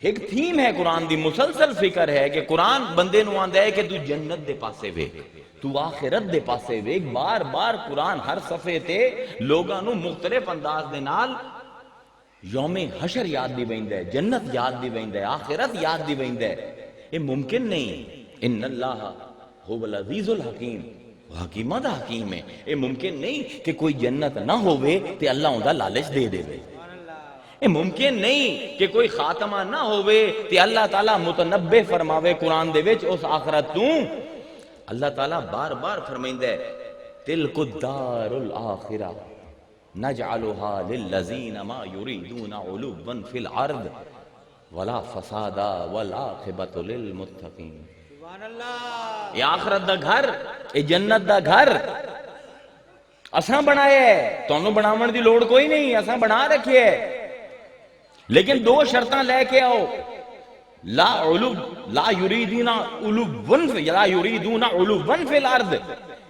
ایک تھیم ہے قرآن دی، مسلسل فکر ہے کہ قرآن بندے نو آندا ہے کہ تو جنت دے پاسے ویکھ، تو آخرت دے پاسے ویکھ۔ بار بار قرآن ہر صفحے تے لوگاں نو مختلف انداز دے نال یوم حشر یاد دی ویندا ہے، جنت یاد دی ویندا ہے، آخرت یاد دی ویندا ہے۔ یہ ممکن نہیں، ان اللہ هو العزیز الحکیم، حکیمہ دا حکیم ہے۔ یہ ممکن نہیں کہ کوئی جنت نہ ہوئے تے اللہ اوندا لالچ دے دے۔ یہ ممکن نہیں کہ کوئی خاتمہ نہ ہوئے تے اللہ تعالیٰ متنبہ فرماوے قرآن دے وچ اس آخرت تو۔ اللہ تعالیٰ بار بار فرمائندہ ہے تلک الدار الاخرہ نجعلها للذین ما یریدون علوا فی الارض ولا فسادا والعاقبۃ للمتقین۔ یہ آخرت دا گھر، یہ جنت دا گھر اساں بنایا ہے، تانوں بناون دی لوڑ کوئی نہیں، اساں بنا رکھے ہے، لیکن دو شرطاں لے کے آؤ، لا یریدون علوا فی الارض۔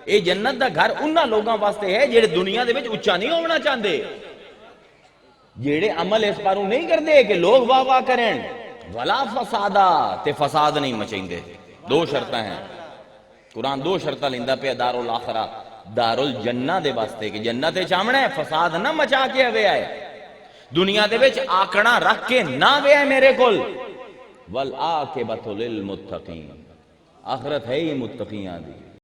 اے جنت دا گھر انہاں لوگاں واسطے ہے جڑے دنیا دے وچ اونچا نہیں ہونا چاہندے، جڑے عمل اس پاروں نہیں کردے کہ لوگ واہ واہ کرن، ولا فسادا تے فساد نہیں مچائندے۔ دو شرطاں ہیں، قرآن دو شرطاں لیندا پیا دار الاخرہ، دار الجنہ دے واسطے کہ جنت وچ آونا ہے، فساد نہ مچا کے آوے آئے، دنیا دے وچ آکڑا رکھ کے نہ وے ہے میرے کول، والعاقبۃ للمتقین، آخرت ہے ہی متقیاں دی۔